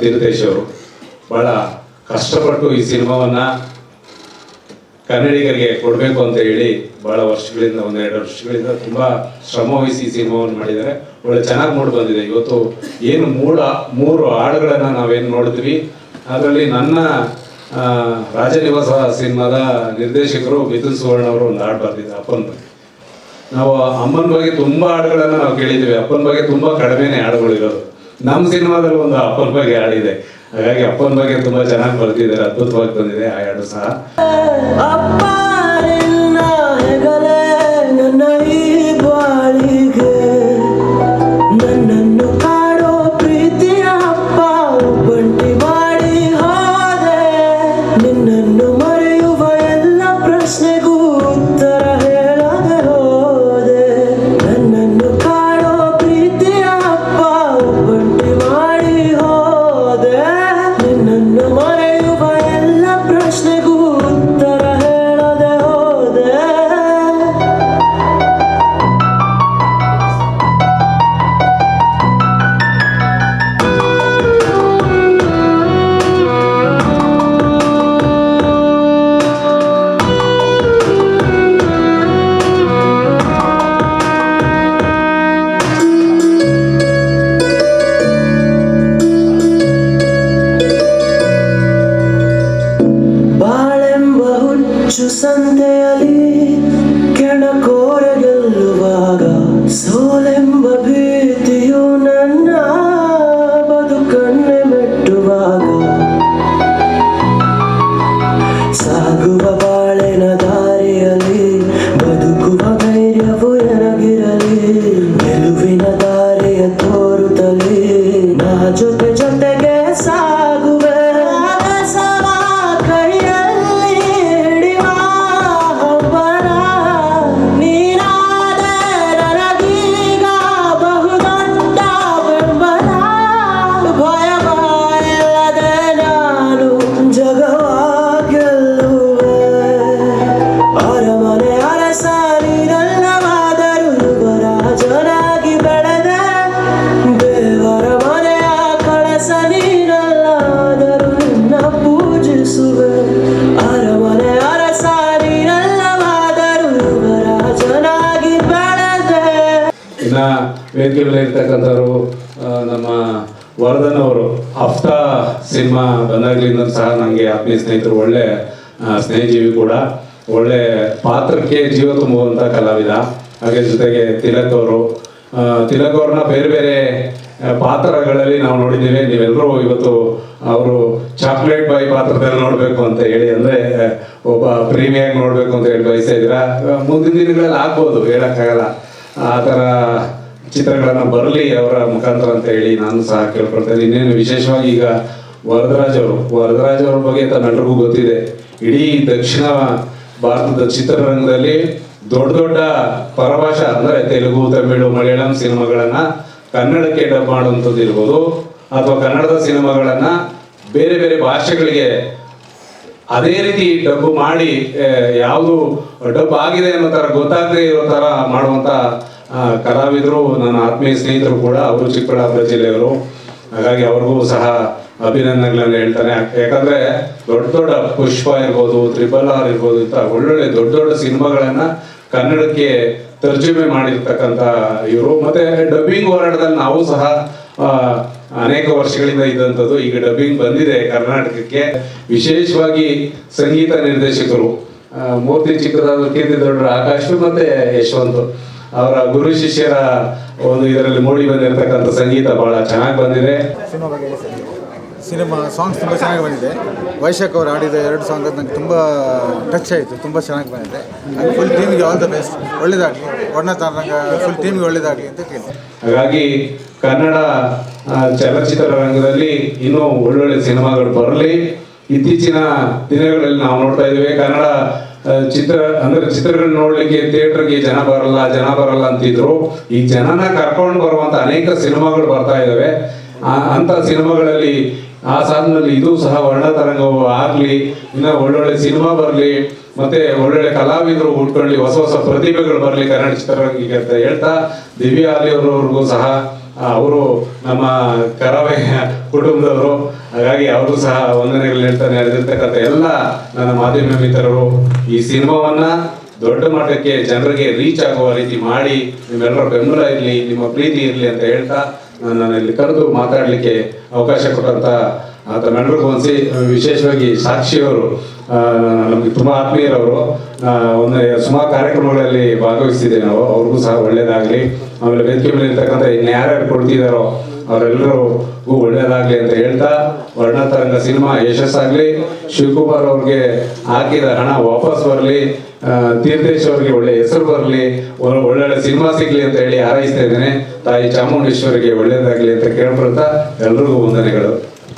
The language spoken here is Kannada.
ತೀರ್ಥೇಶ್ ಅವರು ಭಾಳ ಕಷ್ಟಪಟ್ಟು ಈ ಸಿನಿಮಾವನ್ನು ಕನ್ನಡಿಗರಿಗೆ ಕೊಡಬೇಕು ಅಂತ ಹೇಳಿ ಭಾಳ ವರ್ಷಗಳಿಂದ 1-2 ವರ್ಷಗಳಿಂದ ತುಂಬ ಶ್ರಮ ವಹಿಸಿ ಈ ಸಿನಿಮಾವನ್ನು ಮಾಡಿದ್ದಾರೆ. ಒಳ್ಳೆ ಚೆನ್ನಾಗಿ ಮೂಡಿ ಬಂದಿದೆ. ಇವತ್ತು ಏನು 3 ಹಾಡುಗಳನ್ನು ನಾವೇನು ನೋಡಿದ್ವಿ, ಅದರಲ್ಲಿ ನನ್ನ ರಾಜನಿವಾಸ ಸಿನಿಮಾದ ನಿರ್ದೇಶಕರು ಮಿಥುನ್ ಸುವರ್ಣ ಅವರು ಒಂದು ಹಾಡು ಬರ್ತಿದ್ದಾರೆ ಅಪ್ಪನ ಬಗ್ಗೆ. ನಾವು ಅಮ್ಮನ ಬಗ್ಗೆ ತುಂಬ ಹಾಡುಗಳನ್ನು ನಾವು ಕೇಳಿದ್ದೀವಿ, ಅಪ್ಪನ ಬಗ್ಗೆ ತುಂಬ ಕಡಿಮೆನೇ ಹಾಡುಗಳಿರೋದು. ನಮ್ಮ ಸಿನಿಮಾದಲ್ಲಿ ಒಂದು ಅಪ್ಪನ ಬಗ್ಗೆ ಹಾಡಿದೆ, ಹಾಗಾಗಿ ಅಪ್ಪನ ಬಗ್ಗೆ ತುಂಬ ಚೆನ್ನಾಗಿ ಬರ್ತಿದ್ದಾರೆ, ಅದ್ಭುತವಾಗಿ ಬಂದಿದೆ ಆ ಹಾಡು ಸಹ. ಸಂತೆಯಲ್ಲಿ ಕೆಣಕೋರ ಗೆಲ್ಲುವಾಗ ಸೋಲೆಂಬ ಭೀತಿಯು ನನ್ನ ಬದುಕನ್ನೇ ಮೆಟ್ಟುವಾಗ ಸಾಗುವ ಬಾಳಿನ ದಾರಿಯಲ್ಲಿ ಬದುಕುವ ಧೈರ್ಯವು ನನಗಿರಲಿ ಗೆಲುವಿನ ದಾರಿಯ ತೋರುತ್ತಲೇ ನಾ ಜೊತೆ ಜೊತೆಗೆ ಸಾಗುವೆ ವೇದಿಕೆ ಮೇಲೆ ಇರ್ತಕ್ಕಂಥವ್ರು ನಮ್ಮ ವರ್ಧನ್ ಅವರು ಹಫ್ತಾ ಸಿನಿಮಾ ಬಂದಾಗಲಿಂದ ಸಹ ನನಗೆ ಆತ್ಮೀಯ ಸ್ನೇಹಿತರು, ಒಳ್ಳೆ ಸ್ನೇಹಜೀವಿ ಕೂಡ, ಒಳ್ಳೆ ಪಾತ್ರಕ್ಕೆ ಜೀವ ತುಂಬುವಂಥ ಕಲಾವಿದ. ಹಾಗೆ ಜೊತೆಗೆ ತಿಲಕ್ ಅವ್ರನ್ನ ಬೇರೆ ಬೇರೆ ಪಾತ್ರಗಳಲ್ಲಿ ನಾವು ನೋಡಿದ್ದೀವಿ. ನೀವೆಲ್ಲರೂ ಇವತ್ತು ಅವರು ಚಾಕ್ಲೇಟ್ ಬಾಯ್ ಪಾತ್ರದಲ್ಲಿ ನೋಡಬೇಕು ಅಂತ ಹೇಳಿ, ಅಂದರೆ ಒಬ್ಬ ಪ್ರೇಮಿಯಾಗಿ ನೋಡಬೇಕು ಅಂತ ಹೇಳಿ ಬಯಸ್ತಾ ಇದ್ದೀರಾ. ಮುಂದಿನ ದಿನಗಳಲ್ಲಿ ಆಗ್ಬೋದು, ಹೇಳೋಕ್ಕಾಗಲ್ಲ. ಆ ಥರ ಚಿತ್ರಗಳನ್ನು ಬರಲಿ ಅವರ ಮುಖಾಂತರ ಅಂತ ಹೇಳಿ ನಾನು ಸಹ ಕೇಳ್ಕೊಳ್ತೇನೆ. ಇನ್ನೇನು ವಿಶೇಷವಾಗಿ ಈಗ ವರದರಾಜ್ ಅವ್ರ ಬಗ್ಗೆ ತಮ್ಮೆಲ್ಲರಿಗೂ ಗೊತ್ತಿದೆ. ಇಡೀ ದಕ್ಷಿಣ ಭಾರತದ ಚಿತ್ರರಂಗದಲ್ಲಿ ದೊಡ್ಡ ದೊಡ್ಡ ಪರಭಾಷಾ ಅಂದರೆ ತೆಲುಗು, ತಮಿಳು, ಮಲಯಾಳಂ ಸಿನಿಮಾಗಳನ್ನು ಕನ್ನಡಕ್ಕೆ ಡಬ್ ಮಾಡುವಂಥದ್ದು ಇರ್ಬೋದು, ಅಥವಾ ಕನ್ನಡದ ಸಿನಿಮಾಗಳನ್ನು ಬೇರೆ ಬೇರೆ ಭಾಷೆಗಳಿಗೆ ಅದೇ ರೀತಿ ಡಬ್ಬು ಮಾಡಿ ಯಾವುದು ಡಬ್ ಆಗಿದೆ ಅನ್ನೋ ಥರ ಗೊತ್ತಾಗದೇ ಇರೋ ಥರ ಮಾಡುವಂಥ ಕಲಾವಿದರು ನನ್ನ ಆತ್ಮೀಯ ಸ್ನೇಹಿತರು ಕೂಡ. ಅವರು ಚಿಕ್ಕಬಳ್ಳಾಪುರ ಜಿಲ್ಲೆಯವರು, ಹಾಗಾಗಿ ಅವ್ರಿಗೂ ಸಹ ಅಭಿನಂದನೆಗಳನ್ನು ಹೇಳ್ತಾನೆ. ಯಾಕಂದರೆ ದೊಡ್ಡ ದೊಡ್ಡ ಪುಷ್ಪ ಇರ್ಬೋದು, RRR ಇರ್ಬೋದು, ಇಂಥ ಒಳ್ಳೊಳ್ಳೆ ದೊಡ್ಡ ದೊಡ್ಡ ಸಿನಿಮಾಗಳನ್ನು ಕನ್ನಡಕ್ಕೆ ತರ್ಜುಮೆ ಮಾಡಿರ್ತಕ್ಕಂಥ ಇವರು. ಮತ್ತು ಡಬ್ಬಿಂಗ್ ಹೋರಾಟದಲ್ಲಿ ನಾವು ಸಹ ಅನೇಕ ವರ್ಷಗಳಿಂದ ಇದ್ದಂಥದ್ದು. ಈಗ ಡಬ್ಬಿಂಗ್ ಬಂದಿದೆ ಕರ್ನಾಟಕಕ್ಕೆ. ವಿಶೇಷವಾಗಿ ಸಂಗೀತ ನಿರ್ದೇಶಕರು ಮೂರ್ತಿ ಚಿಕ್ಕದಾದ ಕೀರ್ತಿ ದೊಡ್ಡ ಆಕಾಶ್ ಮತ್ತು ಯಶವಂತ್ ಅವರ ಗುರು ಶಿಷ್ಯರ ಒಂದು ಇದರಲ್ಲಿ ಮೂಡಿ ಬಂದಿರತಕ್ಕಂಥ ಸಂಗೀತ ಬಹಳ ಚೆನ್ನಾಗಿ ಬಂದಿದೆ. ಸಿನಿಮಾ ಸಾಂಗ್ಸ್ ತುಂಬ ಚೆನ್ನಾಗಿ ಬಂದಿದೆ. ವೈಶಾಖ್ ಅವರು ಆಡಿದ 2 ಸಾಂಗ್ ನನಗೆ ತುಂಬ ಟಚ್ ಆಯಿತು, ತುಂಬ ಚೆನ್ನಾಗಿ ಬಂದಿದೆ. ಅದು ಫುಲ್ ಟೀಮಿಗೆ ಆಲ್ ದ ಬೆಸ್ಟ್, ಒಳ್ಳೆಯದಾಗಲಿ, ಫುಲ್ ಟೀಮಿಗೆ ಒಳ್ಳೆಯದಾಗಲಿ ಅಂತ ಕೇಳ್ತೀನಿ. ಹಾಗಾಗಿ ಕನ್ನಡ ಚಲನಚಿತ್ರರಂಗದಲ್ಲಿ ಇನ್ನೂ ಒಳ್ಳೊಳ್ಳೆ ಸಿನಿಮಾಗಳು ಬರಲಿ. ಇತ್ತೀಚಿನ ದಿನಗಳಲ್ಲಿ ನಾವು ನೋಡ್ತಾ ಇದ್ದೀವಿ, ಕನ್ನಡ ಚಿತ್ರಗಳು ನೋಡ್ಲಿಕ್ಕೆ ಥಿಯೇಟರ್ಗೆ ಜನ ಬರಲ್ಲ ಅಂತಿದ್ರು. ಈ ಜನನ ಕರ್ಕೊಂಡು ಬರುವಂತ ಅನೇಕ ಸಿನಿಮಾಗಳು ಬರ್ತಾ ಇದಾವೆ. ಅಂತ ಸಿನಿಮಾಗಳಲ್ಲಿ ಆ ಸಾಲಿನಲ್ಲಿ ಇದು ಸಹ ವರ್ಣತರಂಗವು ಆಗ್ಲಿ, ಇನ್ನ ಒಳ್ಳೊಳ್ಳೆ ಸಿನಿಮಾ ಬರಲಿ, ಮತ್ತೆ ಒಳ್ಳೊಳ್ಳೆ ಕಲಾವಿದರು ಹುಟ್ಕೊಳ್ಳಿ, ಹೊಸ ಹೊಸ ಪ್ರತಿಭೆಗಳು ಬರಲಿ ಕನ್ನಡ ಚಿತ್ರರಂಗಕ್ಕೆ ಅಂತ ಹೇಳ್ತಾ, ದಿವ್ಯಾ ಆಲಿ ಅವರವ್ರಿಗೂ ಸಹ ಅವರು ನಮ್ಮ ಕರಾವಳಿ ಕುಟುಂಬದವರು, ಹಾಗಾಗಿ ಅವರು ಸಹ ವಂದನೆಗಳು ಹೇಳ್ತಾ ನಡೆದಿರ್ತಕ್ಕಂಥ ಎಲ್ಲ ನನ್ನ ಮಾಧ್ಯಮ ಮಿತ್ರರು ಈ ಸಿನಿಮಾವನ್ನ ದೊಡ್ಡ ಮಟ್ಟಕ್ಕೆ ಜನರಿಗೆ ರೀಚ್ ಆಗುವ ರೀತಿ ಮಾಡಿ ನಿಮ್ಮೆಲ್ಲರ ಬೆಂಬಲ ಇರಲಿ, ನಿಮ್ಮ ಪ್ರೀತಿ ಇರಲಿ ಅಂತ ಹೇಳ್ತಾ ನಾನು ಇಲ್ಲಿ ಕರೆದು ಮಾತಾಡಲಿಕ್ಕೆ ಅವಕಾಶ ಕೊಟ್ಟಂತ ತಮ್ಮೆಲ್ಲರಿಗೂ ವಿಶೇಷವಾಗಿ ಸಾಕ್ಷಿಯವರು ನಮಗೆ ತುಂಬ ಆತ್ಮೀಯರವರು, ಒಂದು ಸುಮಾರು ಕಾರ್ಯಕ್ರಮಗಳಲ್ಲಿ ಭಾಗವಹಿಸಿದ್ದೇವೆ ನಾವು, ಅವ್ರಿಗೂ ಸಹ ಒಳ್ಳೇದಾಗಲಿ. ಆಮೇಲೆ ವೇದಿಕೆ ಮೇಲೆ ಇರ್ತಕ್ಕಂಥ ಇನ್ಯಾರ್ಯಾರು ಕೊಡ್ತಿದ್ದಾರೋ ಅವರೆಲ್ಲರಿಗೂ ಒಳ್ಳೇದಾಗಲಿ ಅಂತ ಹೇಳ್ತಾ ವರ್ಣತರಂಗ ಸಿನಿಮಾ ಯಶಸ್ಸಾಗಲಿ, ಶಿವಕುಮಾರ್ ಅವ್ರಿಗೆ ಹಾಕಿದ ಹಣ ವಾಪಸ್ ಬರಲಿ, ತೀರ್ಥೇಶ್ ಅವರಿಗೆ ಒಳ್ಳೆ ಹೆಸರು ಬರಲಿ, ಒಳ್ಳೊಳ್ಳೆ ಸಿನಿಮಾ ಸಿಗ್ಲಿ ಅಂತ ಹೇಳಿ ಹಾರೈಸ್ತಾ ಇದ್ದೇನೆ. ತಾಯಿ ಚಾಮುಂಡೇಶ್ವರಿಗೆ ಒಳ್ಳೇದಾಗಲಿ ಅಂತ ಕೇಳ್ಕೊಳ್ತಾ ಎಲ್ರಿಗೂ ವಂದನೆಗಳು.